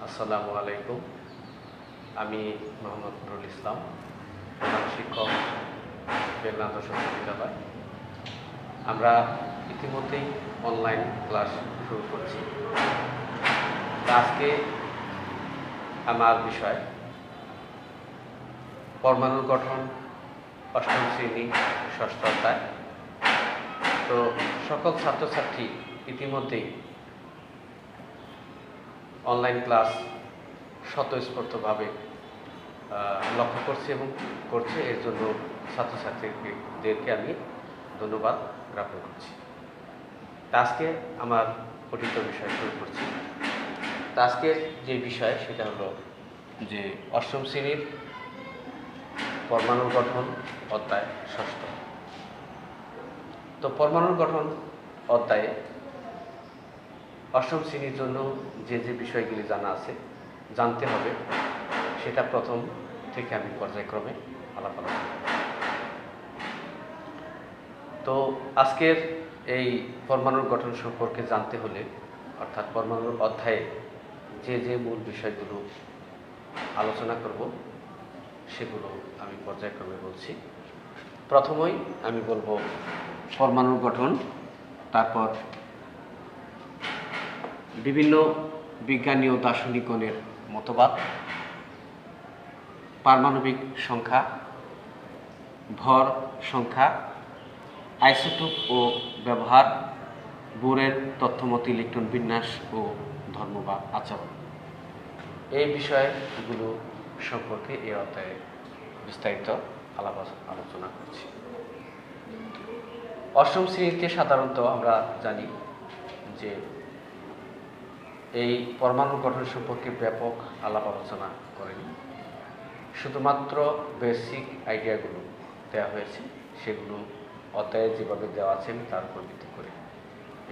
আসসালামু আলাইকুম। আমি মোহাম্মদ নুরুল ইসলাম, প্রধান শিক্ষক, মেঘনা আদর্শ বিদ্যালয়। আমরা ইতিমধ্যেই অনলাইন ক্লাস শুরু করছি। আজকে আমার বিষয় পরমাণুর গঠন, অষ্টম শ্রেণী, ষষ্ঠ অধ্যায়। তো সকল ছাত্রছাত্রী ইতিমধ্যেই অনলাইন ক্লাস স্বতঃস্ফূর্তভাবে লক্ষ্য করছে এবং করছে। এর জন্য ছাত্রছাত্রীদেরকে আমি ধন্যবাদ জ্ঞাপন করছি। আজকে আমার পঠিত বিষয় শুরু করছি। আজকের যে বিষয় সেটা হলো যে অষ্টম শ্রেণীর পরমাণুর গঠন অধ্যায় ষষ্ঠ। তো পরমাণুর গঠন অধ্যায়ে অষ্টম শ্রেণীর জন্য যে বিষয়গুলি জানতে হবে সেটা প্রথম থেকে আমি পর্যায়ক্রমে আলোচনা করব। তো আজকের এই পরমাণুর গঠন সম্পর্কে জানতে হলে অর্থাৎ পরমাণুর অধ্যায়ে যে মূল বিষয়গুলো আলোচনা করব সেগুলো আমি পর্যায়ক্রমে বলছি। প্রথমেই আমি বলবো পরমাণুর গঠন, তারপর বিভিন্ন বিজ্ঞানী ও দার্শনিকগণের মতবাদ, পারমাণবিক সংখ্যা, ভর সংখ্যা, আইসোটোপ ও ব্যবহার, বোরের তথ্যমত ইলেকট্রন বিন্যাস ও ধর্ম বা আচরণ। এই বিষয়গুলো সম্পর্কে এই অধ্যায়ে বিস্তারিত আলোচনা করছি। অষ্টম শ্রেণীতে সাধারণত আমরা জানি যে এই পরমাণু গঠন সম্পর্কে ব্যাপক আলাপ আলোচনা করেনি, শুধুমাত্র বেসিক আইডিয়াগুলো দেওয়া হয়েছে। সেগুলো অধ্যায়ে যেভাবে দেওয়া আছে আমি তার উপর ভিত্তি করে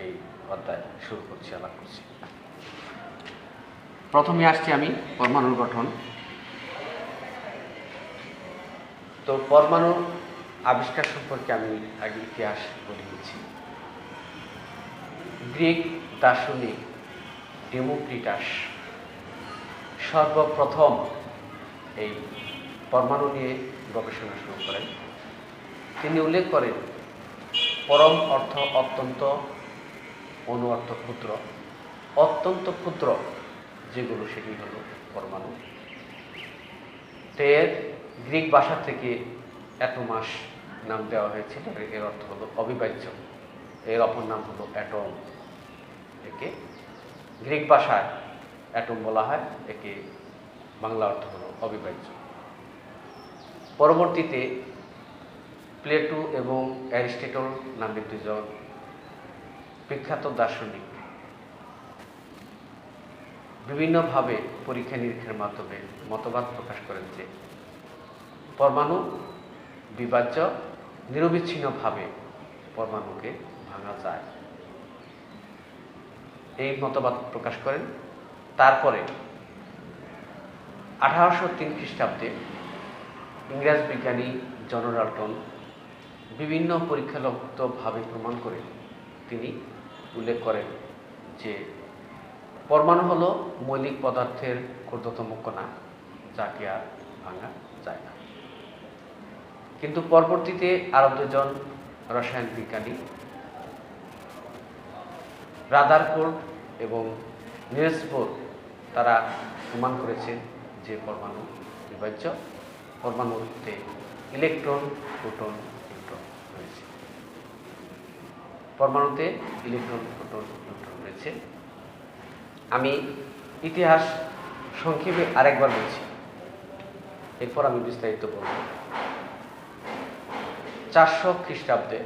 এই অধ্যায় শুরু করছি, আলাপ করছি। প্রথমে আসছি আমি পরমাণুর গঠন। তো পরমাণুর আবিষ্কার সম্পর্কে আমি আগে ইতিহাস বলে দিচ্ছি। গ্রিক দার্শনিক ডেমোক্রিটাস সর্বপ্রথম এই পরমাণু নিয়ে গবেষণা শুরু করেন। তিনি উল্লেখ করেন পরম অর্থ অত্যন্ত, অনু অর্থ ক্ষুদ্র, অত্যন্ত ক্ষুদ্র যেগুলো সেটি হলো পরমাণু। এর গ্রিক ভাষা থেকে অ্যাটোমাস নাম দেওয়া হয়েছিল। এর অর্থ হলো অবিভাজ্য। এর অপর নাম হলো অ্যাটম। একে গ্রিক ভাষায় অ্যাটম বলা হয়, একে বাংলা অর্থ হলো অবিভাজ্য। পরবর্তীতে প্লেটো এবং অ্যারিস্টটল নামে দুজন বিখ্যাত দার্শনিক বিভিন্নভাবে পরীক্ষা নিরীক্ষার মাধ্যমে মতবাদ প্রকাশ করেন যে পরমাণু বিভাজ্য, নিরবিচ্ছিন্নভাবে পরমাণুকে ভাঙা যায়। এই মতবাদ প্রকাশ করেন। তারপরে 1803 খ্রিস্টাব্দে ইংরেজ বিজ্ঞানী জন ডাল্টন বিভিন্ন পরীক্ষালব্ধভাবে প্রমাণ করে তিনি উল্লেখ করেন যে পরমাণু হলো মৌলিক পদার্থের ক্ষুদ্রতম কণা, যাকে আর ভাঙা যায় না। কিন্তু পরবর্তীতে আরও দুজন রসায়ন বিজ্ঞানী রাদারফোর্ড এবং নিলস বোর তারা প্রমাণ করেছেন যে পরমাণু বিভাজ্য। পরমাণুতে ইলেকট্রন, প্রোটন, নিউট্রন রয়েছে। পরমাণুতে ইলেকট্রন, প্রোটন, নিউট্রন রয়েছে। আমি ইতিহাস সংক্ষেপে আরেকবার বলছি, এরপর আমি বিস্তারিত বলব। 400 খ্রিস্টাব্দে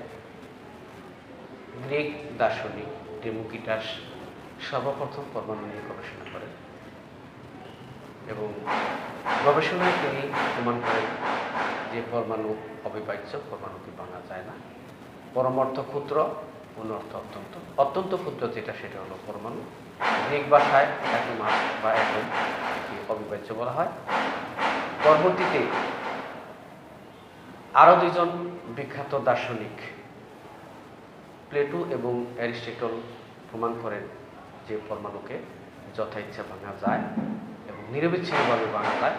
গ্রিক দার্শনিক ডেমোক্রিটাস সর্বপ্রথম পরমাণু নিয়ে গবেষণা করেন এবং গবেষণায় তিনি প্রমাণ করেন যে পরমাণু অবিভাজ্য, পরমাণুকে ভাঙা যায় না। পরম অর্থ ক্ষুদ্র, অনু অর্থ অত্যন্ত। অত্যন্ত ক্ষুদ্র যেটা সেটা হলো পরমাণু। গ্রিক ভাষায় অ্যাটোমাস বা অ্যাটম অবিভাজ্য বলা হয়। পরবর্তীতে আরও দুজন বিখ্যাত দার্শনিক প্লেটো এবং অ্যারিস্টটল প্রমাণ করেন যে পরমাণুকে যথা ইচ্ছা ভাঙা যায় এবং নিরবিচ্ছিন্নভাবে ভাঙা যায়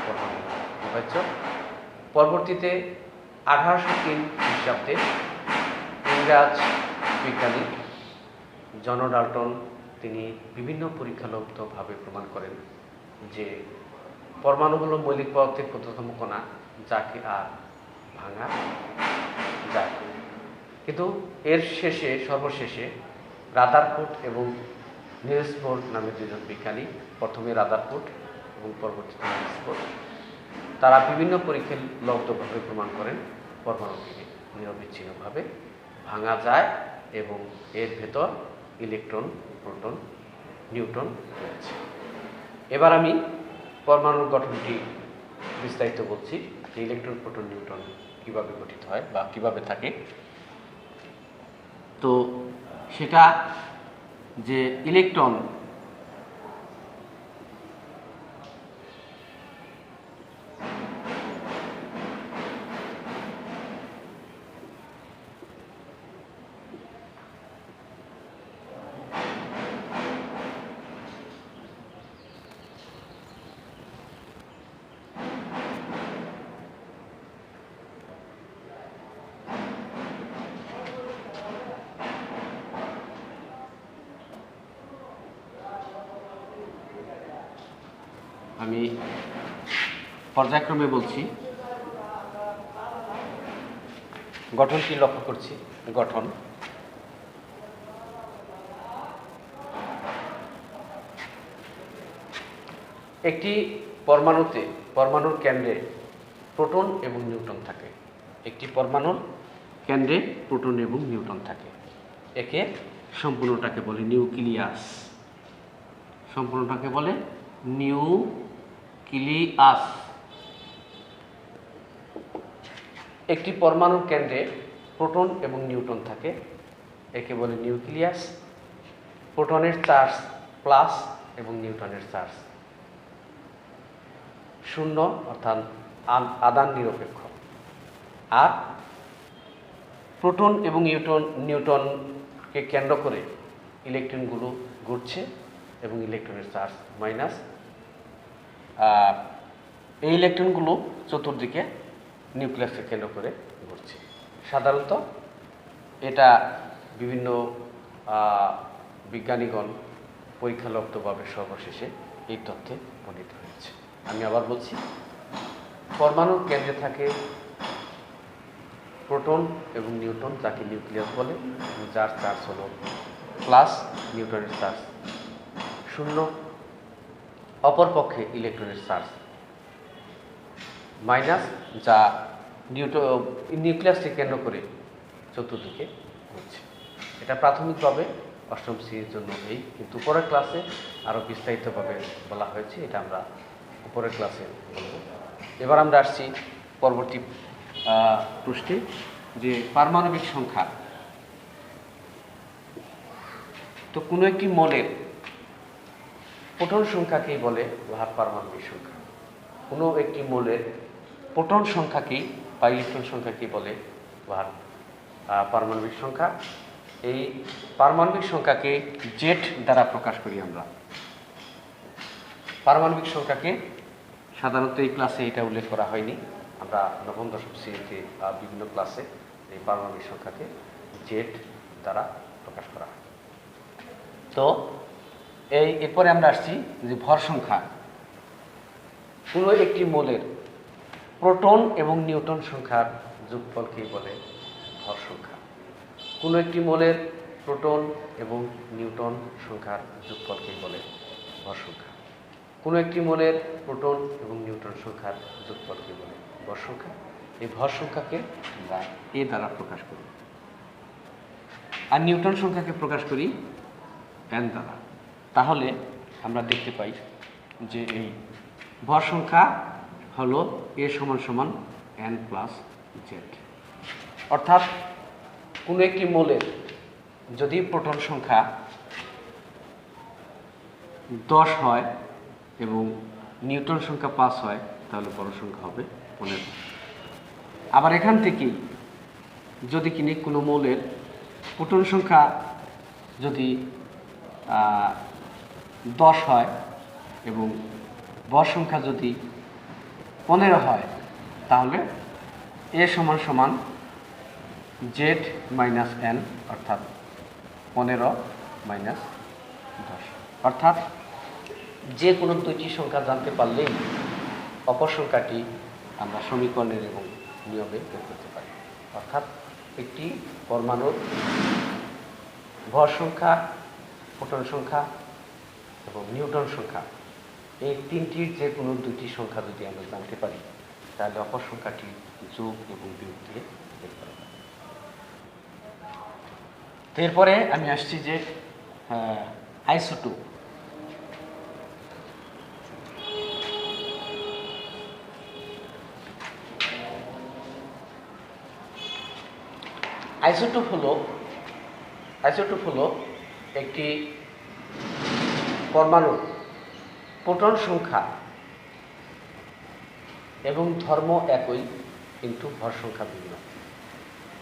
পরমাণু বিভাজ্য। পরবর্তীতে 1803 খ্রিস্টাব্দে ইংরাজ বিজ্ঞানী জন ডাল্টন তিনি বিভিন্ন পরীক্ষালব্ধভাবে প্রমাণ করেন যে পরমাণু হলো মৌলিক পদার্থের ক্ষুদ্রতম কণা, যাকে আর ভাঙা যায়। কিন্তু এর সর্বশেষে রাদারফোর্ড এবং নিলস বোর নামে দুজন বিজ্ঞানী, প্রথমে রাদারফোর্ড এবং পরবর্তীতে নিলস বোর, তারা বিভিন্ন পরীক্ষালব্ধভাবে প্রমাণ করেন পরমাণুকে নিরবিচ্ছিন্নভাবে ভাঙা যায় এবং এর ভেতর ইলেকট্রন, প্রোটন, নিউট্রন রয়েছে। এবার আমি পরমাণুর গঠনটি বিস্তারিত বলছি যে ইলেকট্রন, প্রোটন, নিউট্রন কীভাবে গঠিত হয় বা কীভাবে থাকে। তো সেটা যে ইলেকট্রন আমি পর্যায়ক্রমে বলছি, গঠনটি লক্ষ্য করছি। গঠন একটি পরমাণুর কেন্দ্রে প্রোটন এবং নিউট্রন থাকে। একটি পরমাণুর কেন্দ্রে প্রোটন এবং নিউট্রন থাকে। একে সম্পূর্ণটাকে বলে নিউক্লিয়াস। সম্পূর্ণটাকে বলে নিউক্লিয়াস। একটি পরমাণুর কেন্দ্রে প্রোটন এবং নিউট্রন থাকে, একে বলে নিউক্লিয়াস। প্রোটনের চার্জ প্লাস এবং নিউট্রনের চার্জ শূন্য, অর্থাৎ আদান নিরপেক্ষ। আর প্রোটন এবং নিউট্রনকে কেন্দ্র করে ইলেকট্রনগুলো ঘুরছে এবং ইলেকট্রনের চার্জ মাইনাস। এই ইলেকট্রনগুলো চতুর্দিকে নিউক্লিয়াসকে কেন্দ্র করে ঘুরছে। সাধারণত এটা বিভিন্ন বিজ্ঞানীগণ পরীক্ষালব্ধভাবে সর্বশেষে এই তথ্যে উপনীত হয়েছে। আমি আবার বলছি, পরমাণুর কেন্দ্রে থাকে প্রোটন এবং নিউট্রন, যাকে নিউক্লিয়াস বলে, যার চার্জ হলো প্লাস, নিউট্রনের চার্জ শূন্য। অপরপক্ষে ইলেকট্রনের চার্জ মাইনাস, যা নিউক্লিয়াসকে কেন্দ্র করে চতুর্দিকে ঘুরছে। এটা প্রাথমিকভাবে অষ্টম শ্রেণীর জন্য কিন্তু উপরের ক্লাসে আরও বিস্তারিতভাবে বলা হয়েছে, এটা আমরা উপরের ক্লাসে বলব। এবার আমরা আসছি পরবর্তী পৃষ্ঠে, যে পারমাণবিক সংখ্যা। তো কোনো একটি মৌলের প্রোটন সংখ্যাকেই বলে পারমাণবিক সংখ্যা। কোনো একটি মৌলের প্রোটন সংখ্যাকেই বা ইলেকট্রন সংখ্যাকেই বলে পারমাণবিক সংখ্যা। এই পারমাণবিক সংখ্যাকে জেড দ্বারা প্রকাশ করি আমরা। পারমাণবিক সংখ্যাকে সাধারণত এই ক্লাসে এটা উল্লেখ করা হয়নি, আমরা নবম দশম শ্রেণীতে বিভিন্ন ক্লাসে এই পারমাণবিক সংখ্যাকে জেড দ্বারা প্রকাশ করা হয়। তো এরপরে আমরা আসছি যে ভর সংখ্যা। কোনো একটি মৌলের প্রোটন এবং নিউট্রন সংখ্যার যোগফলকেই বলে ভর সংখ্যা। কোনো একটি মৌলের প্রোটন এবং নিউট্রন সংখ্যার যোগফলকেই বলে ভর সংখ্যা। কোনো একটি মৌলের প্রোটন এবং নিউট্রন সংখ্যার যোগফলকেই বলে ভর সংখ্যা। এই ভর সংখ্যাকে আমরা এ দ্বারা প্রকাশ করি, আর নিউট্রন সংখ্যাকে প্রকাশ করি এন দ্বারা। তাহলে আমরা দেখতে পাই যে এই ভর সংখ্যা হলো এ সমান সমান এন প্লাস জেড। অর্থাৎ কোনো একটি মৌলের যদি প্রোটন সংখ্যা 10 হয় এবং নিউট্রন সংখ্যা 5 হয়, তাহলে বড় সংখ্যা হবে 15। আবার এখান থেকেই যদি কিনে কোনো মৌলের প্রোটন সংখ্যা যদি 10 হয় এবং ভর সংখ্যা যদি 15 হয় তাহলে a সমান সমান z মাইনাস n অর্থাৎ 15 মাইনাস 10। অর্থাৎ যে কোনো দুইটি সংখ্যা জানতে পারলেই অপর সংখ্যাটি আমরা সমীকরণের এবং নিয়মে বের করতে পারি। অর্থাৎ একটি পরমাণুর ভর সংখ্যা, প্রোটন সংখ্যা এবং নিউট্রন সংখ্যা, এই তিনটির যে কোনো দুইটি সংখ্যা যদি আমরা জানতে পারি তাহলে অপর সংখ্যাটি যোগ এবং বিয়োগ দিয়ে বের করা যায়। এরপরে আমি আসছি যে আইসোটোপ। আইসোটোপ হলো একটি পরমাণুর প্রোটন সংখ্যা এবং ধর্ম একই কিন্তু ভর সংখ্যা ভিন্ন,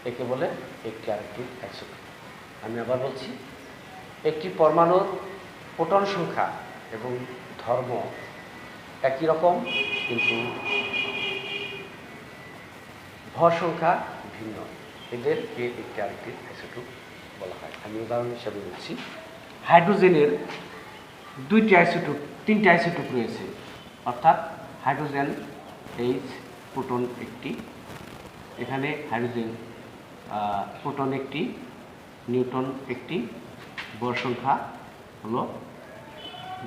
একে বলে একটি আরেকটি আইসোটোপ। আমি আবার বলছি, একটি পরমাণুর প্রোটন সংখ্যা এবং ধর্ম একই রকম কিন্তু ভর সংখ্যা ভিন্ন, এদেরকে একটি আরেকটি আইসোটোপ বলা হয়। আমি উদাহরণ হিসাবে বলছি, হাইড্রোজেনের তিনটি আইসোটোপ রয়েছে, অর্থাৎ হাইড্রোজেন H, প্রোটন একটি, এখানে হাইড্রোজেন প্রোটন একটি, নিউট্রন একটি, ভর সংখ্যা হলো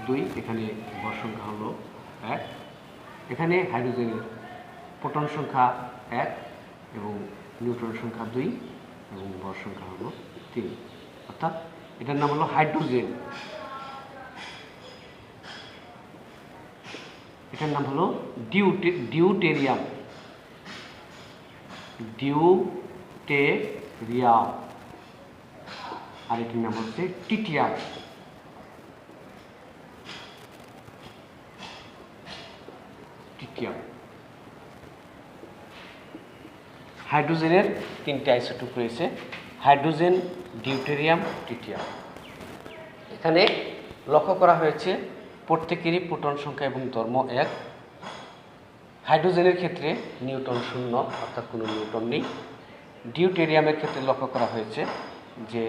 2, এখানে ভর সংখ্যা হলো 1। এখানে হাইড্রোজেনের প্রোটন সংখ্যা 1 এবং নিউট্রন সংখ্যা 2 এবং ভর সংখ্যা হলো 3, অর্থাৎ এটার নাম হলো হাইড্রোজেন। এটার নাম হলো ডিউটেরিয়াম। আর এটির নাম হচ্ছে টিটিয়াম। হাইড্রোজেনের তিনটি আইসোটোপ রয়েছে, হাইড্রোজেন, ডিউটেরিয়াম, টিটিয়াম। এখানে লক্ষ্য করা হয়েছে প্রত্যেকেরই প্রোটন সংখ্যা এবং ধর্ম 1। হাইড্রোজেনের ক্ষেত্রে নিউট্রন 0, অর্থাৎ কোনো নিউট্রন নেই। ডিউটেরিয়ামের ক্ষেত্রে লক্ষ্য করা হয়েছে যে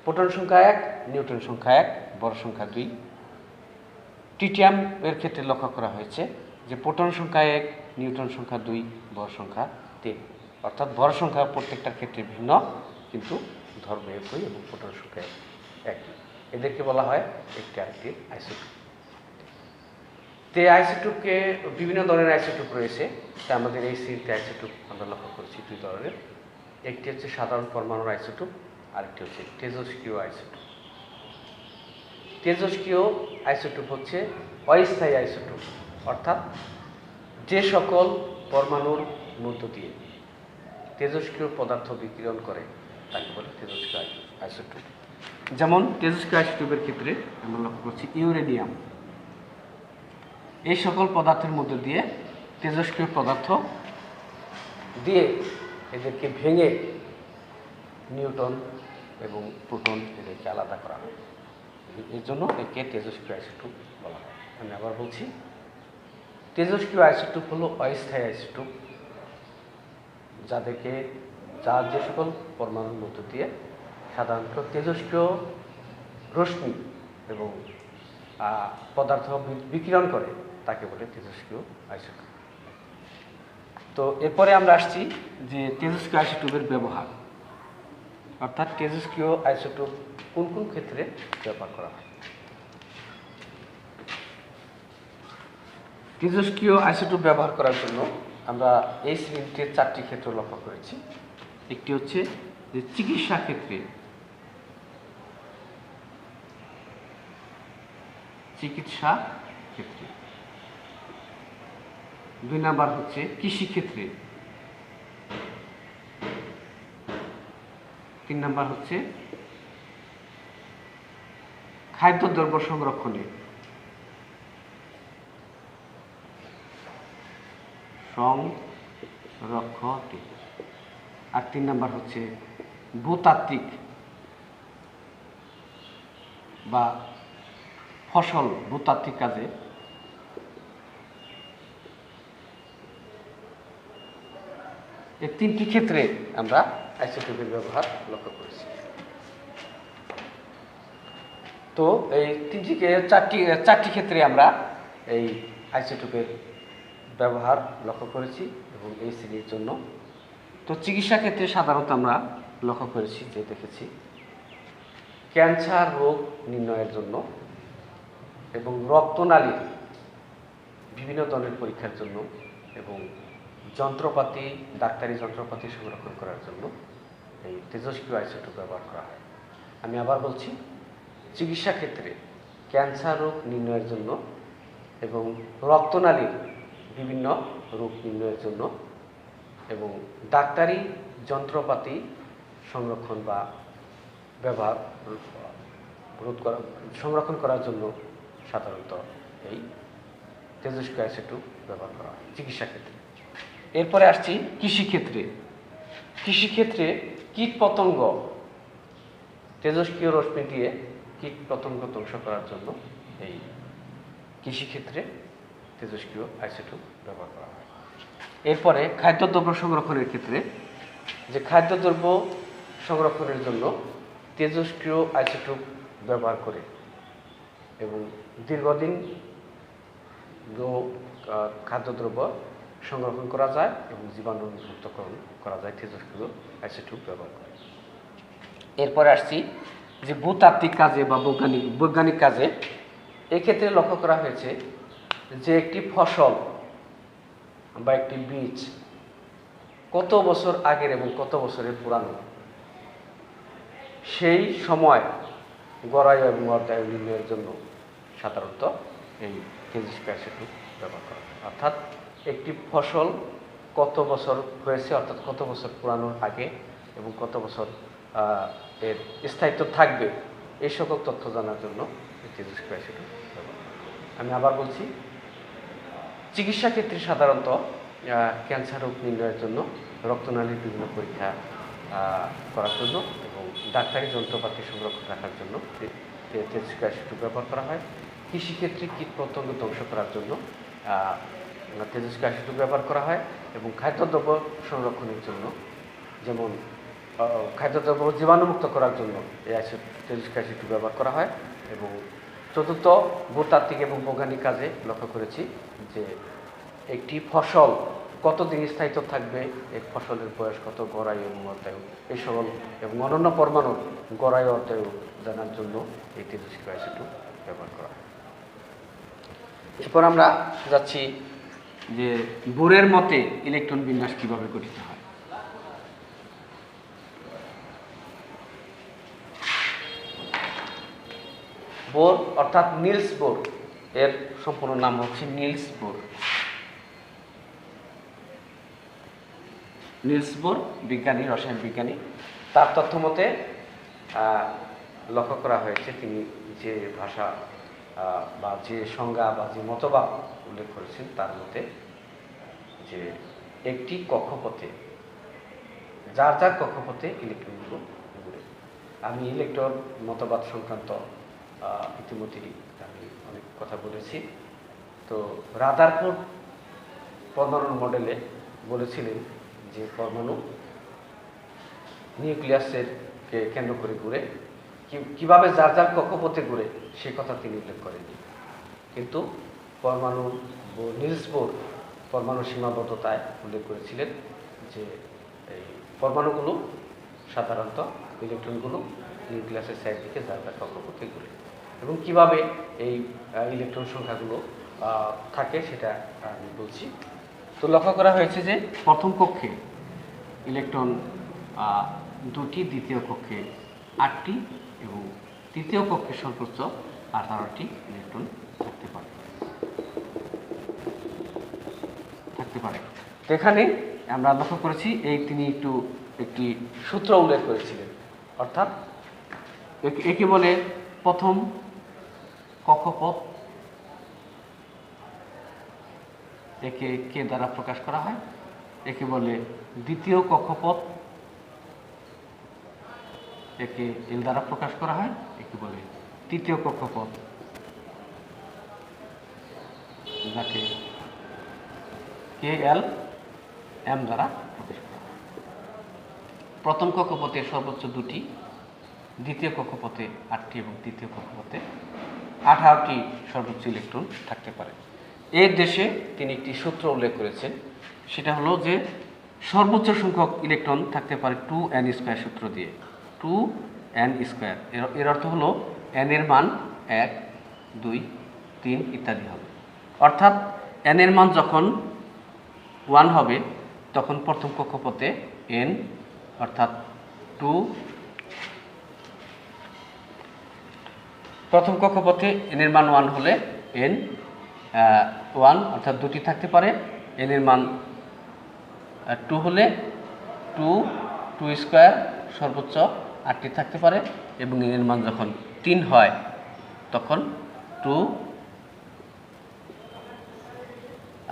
প্রোটন সংখ্যা 1, নিউট্রন সংখ্যা 1, ভর সংখ্যা 2। টিটিয়াম এর ক্ষেত্রে লক্ষ্য করা হয়েছে যে প্রোটন সংখ্যা 1, নিউট্রন সংখ্যা 2, ভর সংখ্যা 3, অর্থাৎ ভর সংখ্যা প্রত্যেকটার ক্ষেত্রে ভিন্ন কিন্তু ধর্ম একই এবং প্রোটন সংখ্যা একই, এদেরকে বলা হয় একটি আরেকটি আইসোটোপ। আইসোটোপকে বিভিন্ন ধরনের আইসোটোপ রয়েছে, তা আমাদের এই সিরিজে আইসোটোপ আমরা লক্ষ্য করছি 2 ধরনের। একটি হচ্ছে সাধারণ পরমাণুর আইসোটোপ, আরেকটি হচ্ছে তেজস্ক্রিয় আইসোটোপ। তেজস্ক্রিয় আইসোটোপ হচ্ছে অস্থায়ী আইসোটোপ, অর্থাৎ যে সকল পরমাণুর মধ্য দিয়ে তেজস্ক্রিয় পদার্থ বিকিরণ করে তাকে বলে তেজস্ক্রিয় আইসোটোপ। যেমন তেজস্ক্রিয় আইসোটোপের ক্ষেত্রে আমরা লক্ষ্য করছি ইউরেনিয়াম। এই সকল পদার্থের মধ্য দিয়ে তেজস্ক্রিয় পদার্থ দিয়ে এদেরকে ভেঙে নিউট্রন এবং প্রোটন এদেরকে আলাদা করা হয়, এর জন্য একে তেজস্ক্রিয় আইসোটোপ বলা হয়। আমি আবার বলছি, তেজস্ক্রিয় আইসোটোপ হলো অস্থায়ী আইসোটোপ, যার যে সকল পরমাণুর মধ্য দিয়ে সাধারণত তেজস্ক্রিয় রশ্মি এবং পদার্থ বিকিরণ করে তাকে বলে তেজস্ক্রিয় আইসোটোপ। তো এরপরে আমরা আসছি যে তেজস্ক্রিয় আইসোটোপের ব্যবহার, অর্থাৎ তেজস্ক্রিয় আইসোটোপ কোন কোন ক্ষেত্রে ব্যবহার করা হয়। তেজস্ক্রিয় আইসোটোপ ব্যবহার করার জন্য আমরা এই শ্রেণীতে 4টি ক্ষেত্র লক্ষ্য করেছি। একটি হচ্ছে যে চিকিৎসা ক্ষেত্রে, 2 নাম্বার হচ্ছে কৃষিক্ষেত্রে, 3 নাম্বার হচ্ছে খাদ্যদ্রব্য সংরক্ষণে, আর 3 নাম্বার হচ্ছে ভূতাত্ত্বিক বা ফসল ভূতাত্ত্বিক কাজে এই তিনটি ক্ষেত্রে আমরা আইসোটোপের ব্যবহার লক্ষ্য করেছি। তো এই চারটি ক্ষেত্রে আমরা এই আইসোটোপের ব্যবহার লক্ষ্য করেছি এবং এই শ্রেণীর জন্য। তো চিকিৎসা ক্ষেত্রে সাধারণত আমরা লক্ষ্য করেছি যে দেখেছি ক্যান্সার রোগ নির্ণয়ের জন্য এবং রক্তনালীর বিভিন্ন ধরনের পরীক্ষার জন্য এবং যন্ত্রপাতি, ডাক্তারি যন্ত্রপাতি সংরক্ষণ করার জন্য এই তেজস্ক্রিয় আইসোটোপ ব্যবহার করা হয়। আমি আবার বলছি, চিকিৎসা ক্ষেত্রে ক্যান্সার রোগ নির্ণয়ের জন্য এবং রক্তনালীর বিভিন্ন রোগ নির্ণয়ের জন্য এবং ডাক্তারি যন্ত্রপাতি সংরক্ষণ বা ব্যবহার সংরক্ষণ করার জন্য সাধারণত এই তেজস্ক্রিয় আইসোটোপ ব্যবহার করা হয় চিকিৎসা ক্ষেত্রে। এরপরে আসছি কৃষিক্ষেত্রে। কৃষিক্ষেত্রে কীট পতঙ্গ তেজস্ক্রিয় রশ্মি দিয়ে কীট পতঙ্গ ধ্বংস করার জন্য এই কৃষিক্ষেত্রে তেজস্ক্রিয় আইসোটোপ ব্যবহার করা হয়। এরপরে খাদ্যদ্রব্য সংরক্ষণের ক্ষেত্রে যে খাদ্যদ্রব্য সংরক্ষণের জন্য তেজস্ক্রিয় আইসোটোপ ব্যবহার করে এবং দীর্ঘদিন খাদ্যদ্রব্য সংরক্ষণ করা যায় এবং জীবাণুমুক্তকরণ করা যায় তেজস্ক্রিয় আইসোটোপ ব্যবহার করে। এরপরে আসছি যে ভূতাত্ত্বিক কাজে বা বৈজ্ঞানিক কাজে এক্ষেত্রে লক্ষ্য করা হয়েছে যে একটি ফসল বা একটি বীজ কত বছর আগের এবং কত বছরের পুরানো সেই সময় গড়ায়ু এবং অর্ধায়ু নির্ণয়ের জন্য সাধারণত এই তেজস্ক্রিয় আইসোটোপ ব্যবহার করা হয়। অর্থাৎ একটি ফসল কত বছর হয়েছে, অর্থাৎ কত বছর পুরানোর আগে এবং কত বছর এর স্থায়িত্ব থাকবে, এই সকল তথ্য জানার জন্য এই তেজস্ক্রিয় আইসোটোপ ব্যবহার করা হয়। আমি আবার বলছি, চিকিৎসা ক্ষেত্রে সাধারণত ক্যান্সার রোগ নির্ণয়ের জন্য রক্তনালীর বিভিন্ন পরীক্ষা করার জন্য এবং ডাক্তারি যন্ত্রপাতি সংরক্ষণ রাখার জন্য তেজস্ক্রিয় আইসোটোপ ব্যবহার করা হয়। কৃষিক্ষেত্রে কীটপতঙ্গ ধ্বংস করার জন্য তেজস্ক্রিয় আইসোটোপ ব্যবহার করা হয় এবং খাদ্যদ্রব্য সংরক্ষণের জন্য, যেমন খাদ্যদ্রব্য জীবাণুমুক্ত করার জন্য এই তেজস্ক্রিয় আইসোটোপ ব্যবহার করা হয়। এবং চতুর্থ, ভূতাত্ত্বিক এবং বৈজ্ঞানিক কাজে লক্ষ্য করেছি যে একটি ফসল কতদিন স্থায়িত্ব থাকবে, এই ফসলের বয়স কত, গড়ায়ু এবং অর্ধায়ু এই সকল এবং অনন্য পরমাণুর গড়ায়ু অর্ধায়ু জানার জন্য এই তেজস্ক্রিয় আইসোটোপ ব্যবহার করা হয়। এরপর আমরা যাচ্ছি যে বোরের মতে ইলেকট্রন বিন্যাস কিভাবে গঠিত হয়। বোর অর্থাৎ নিলস বোর, এর সম্পূর্ণ নাম হচ্ছে নিলস বোর। নিলস বোর বিজ্ঞানী, রসায়ন বিজ্ঞানী। তার তথ্য মতে লক্ষ্য করা হয়েছে তিনি যে ভাষা বা যে সংজ্ঞা বা যে মতবাদ উল্লেখ করেছেন তার মতে যে একটি কক্ষপথে যার যার কক্ষপথে ইলেকট্রনগুলো ঘুরে। আমি ইলেকট্রন মতবাদ সংক্রান্ত ইতিমধ্যেই আমি অনেক কথা বলেছি। তো রাদারফোর্ড পরমাণুর মডেলে বলেছিলেন যে পরমাণু নিউক্লিয়াসকে কেন্দ্র করে ঘুরে, কিভাবে যার যার কক্ষপথে ঘুরে সে কথা তিনি উল্লেখ করেননি। কিন্তু নিলস বোর পরমাণু সীমাবদ্ধতায় উল্লেখ করেছিলেন যে এই পরমাণুগুলো সাধারণত ইলেকট্রনগুলো নিউক্লিয়াসের সাইড দিকে যার যার কক্ষপথে ঘুরে এবং কিভাবে এই ইলেকট্রন সংখ্যাগুলো থাকে সেটা আমি বলছি। তো লক্ষ্য করা হয়েছে যে প্রথম কক্ষে ইলেকট্রন 2টি, দ্বিতীয় কক্ষে 8টি এবং তৃতীয় কক্ষে সর্বোচ্চ 18টি ইলেকট্রন থাকতে পারে। তো এখানে আমরা লক্ষ্য করেছি তিনি একটি সূত্র উল্লেখ করেছিলেন, অর্থাৎ একে বলে প্রথম কক্ষপথ, একে কে দ্বারা প্রকাশ করা হয়, একে বলে দ্বিতীয় কক্ষপথ, একে এল দ্বারা প্রকাশ করা হয়, একে বলে তৃতীয় কক্ষপথ, যাকে KLM দ্বারা প্রকাশ করা হয়। প্রথম কক্ষপথে সর্বোচ্চ 2টি, দ্বিতীয় কক্ষপথে 8টি এবং তৃতীয় কক্ষপথে 18টি সর্বোচ্চ ইলেকট্রন থাকতে পারে। এর দেশে তিনি একটি সূত্র উল্লেখ করেছেন, সেটা হলো যে সর্বোচ্চ সংখ্যক ইলেকট্রন থাকতে পারে 2n² সূত্র দিয়ে। 2n², এর অর্থ হলো n এর মান 1, 2, 3 ইত্যাদি হবে। অর্থাৎ n এর মান যখন 1 হবে তখন প্রথম কক্ষপথে n অর্থাৎ 2, প্রথম কক্ষপথে n এর মান 1 হলে n 1 অর্থাৎ 2টি থাকতে পারে। n এর মান 2 হলে 2² সর্বোচ্চ 8টি থাকতে পারে এবং n এর মান যখন 3 হয় তখন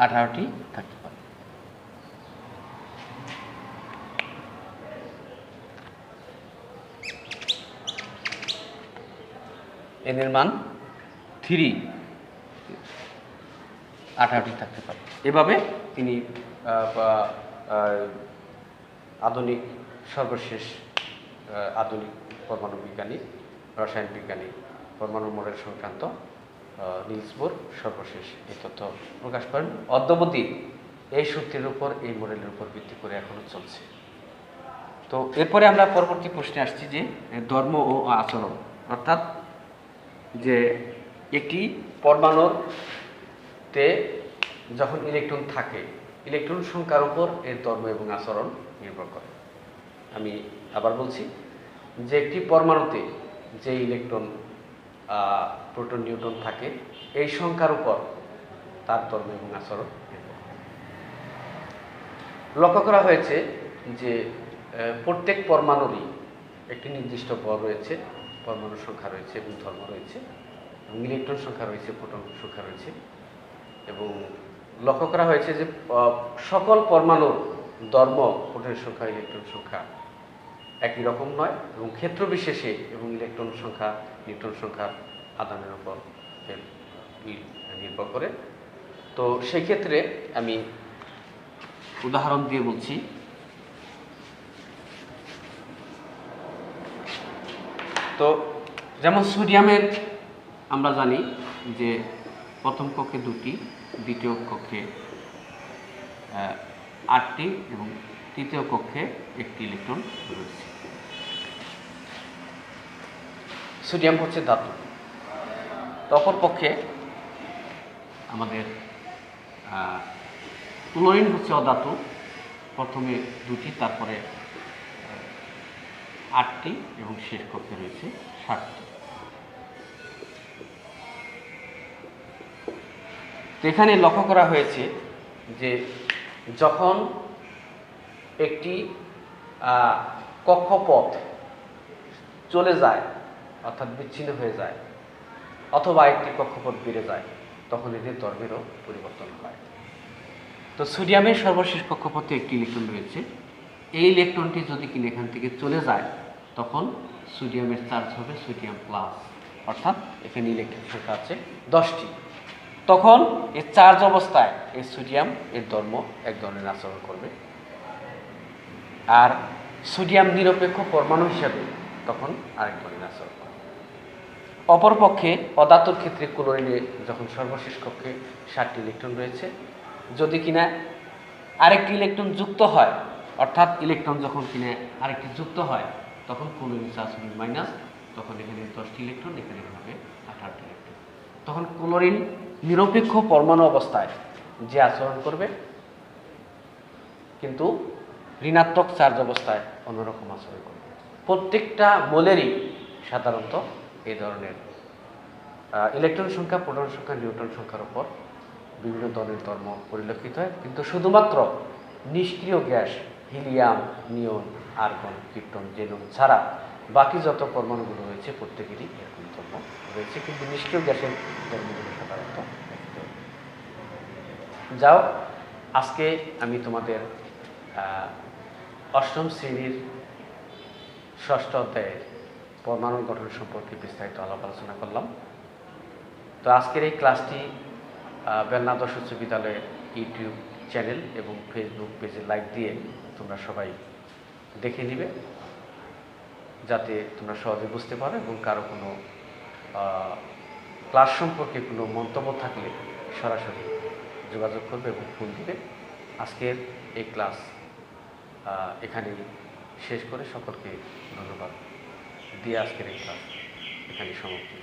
18টি থাকতে পারে। n এর মান 3, 18টি থাকতে পারে। এভাবে তিনি আধুনিক সর্বশেষ আধুনিক পরমাণু বিজ্ঞানী, রসায়ন বিজ্ঞানী, পরমাণু মডেল সংক্রান্ত নিলস বোর সর্বশেষ এই তথ্য প্রকাশ করেন। অদ্যাবধি এই সূত্রের উপর, এই মডেলের উপর ভিত্তি করে এখনো চলছে। তো এরপরে আমরা পরবর্তী প্রশ্নে আসছি যে ধর্ম ও আচরণ, অর্থাৎ যে একটি পরমাণুতে যখন ইলেকট্রন থাকে, ইলেকট্রন সংখ্যার উপর এর ধর্ম এবং আচরণ নির্ভর করে। আমি আবার বলছি যে একটি পরমাণুতে যে ইলেকট্রন, প্রোটন, নিউট্রন থাকে, এই সংখ্যার উপর তার ধর্ম এবং আচরণ নির্ভর করে। লক্ষ্য করা হয়েছে যে প্রত্যেক পরমাণুরই একটি নির্দিষ্ট ভর রয়েছে, পরমাণুর সংখ্যা রয়েছে এবং ধর্ম রয়েছে, এবং ইলেকট্রন সংখ্যা রয়েছে, প্রোটন সংখ্যা রয়েছে। এবং লক্ষ্য করা হয়েছে যে সকল পরমাণুর ধর্ম, প্রোটনের সংখ্যা, ইলেকট্রন সংখ্যা একই রকম নয় এবং ক্ষেত্র বিশেষে এবং ইলেকট্রন সংখ্যা, নিউট্রন সংখ্যার আদানের উপর নির্ভর করে। তো সেই ক্ষেত্রে আমি উদাহরণ দিয়ে বলছি। তো যেমন সোডিয়ামের আমরা জানি যে প্রথম কক্ষে 2টি, দ্বিতীয় কক্ষে 8টি এবং তৃতীয় কক্ষে 1টি ইলেকট্রন রয়েছে। সোডিয়াম হচ্ছে ধাতু। অপর পক্ষে আমাদের ক্লোরিন হচ্ছে অধাতু। প্রথমে 2টি, তারপরে 8টি এবং শেষ কক্ষে রয়েছে 7টি। তো এখানে লক্ষ্য করা হয়েছে যে যখন একটি কক্ষপথ চলে যায় অর্থাৎ বিচ্ছিন্ন হয়ে যায় অথবা একটি কক্ষপথ বেড়ে যায় তখন এদের ধর্মেরও পরিবর্তন হয়। তো সোডিয়ামের সর্বশেষ কক্ষপথে একটি ইলেকট্রন রয়েছে। এই ইলেকট্রনটি যদি কিনা এখান থেকে চলে যায় তখন সোডিয়ামের চার্জ হবে সোডিয়াম প্লাস, অর্থাৎ এখানে ইলেকট্রন সংখ্যা আছে 10টি। তখন এই চার্জ অবস্থায় এই সোডিয়াম এর ধর্ম এক ধরনের আচরণ করবে, আর সোডিয়াম নিরপেক্ষ পরমাণু হিসাবে তখন আরেক ধরনের আচরণ করবে। অপরপক্ষে অধাতুর ক্ষেত্রে ক্লোরিনে যখন সর্বশেষ কক্ষে 7টি ইলেকট্রন রয়েছে, যদি কিনা আরেকটি ইলেকট্রন যুক্ত হয়, অর্থাৎ ইলেকট্রন যখন কিনা আরেকটি যুক্ত হয় তখন ক্লোরিন চার্জ হবে মাইনাস, তখন এখানে 10টি ইলেকট্রন, এখানে হবে 18টি ইলেকট্রন। তখন ক্লোরিন নিরপেক্ষ পরমাণু অবস্থায় যে আচরণ করবে, কিন্তু ঋণাত্মক চার্জ অবস্থায় অন্যরকম আচরণ করবে। প্রত্যেকটা মোলেরই সাধারণত এই ধরনের ইলেকট্রন সংখ্যা, প্রোটন সংখ্যা, নিউট্রন সংখ্যার উপর বিভিন্ন ধরনের ধর্ম পরিলক্ষিত হয়, কিন্তু শুধুমাত্র নিষ্ক্রিয় গ্যাস হিলিয়াম, নিয়ন, আর্গন, ক্রিপ্টন, জেনন ছাড়া বাকি যত পরমাণুগুলো রয়েছে প্রত্যেকেরই এরকম ধর্ম রয়েছে, কিন্তু নিষ্ক্রিয় গ্যাসের ধর্মগুলো সাধারণত যাও। আজকে আমি তোমাদের 8ম শ্রেণীর 6ষ্ঠ অধ্যায়ের পরমাণু গঠন সম্পর্কে বিস্তারিত আলাপ আলোচনা করলাম। তো আজকের এই ক্লাসটি বেলনা আদর্শ উচ্চ বিদ্যালয়ের ইউটিউব চ্যানেল এবং ফেসবুক পেজে লাইক দিয়ে তোমরা সবাই দেখে নিবে, যাতে তোমরা সহজে বুঝতে পারো এবং কারো কোনো ক্লাস সম্পর্কে কোনো মন্তব্য থাকলে সরাসরি যোগাযোগ করবে এবং ফোন দিবে। আজকের এই ক্লাস এখানেই শেষ করে সকলকে ধন্যবাদ দিয়ে আজকের এই ক্লাস এখানেই সমাপ্তি।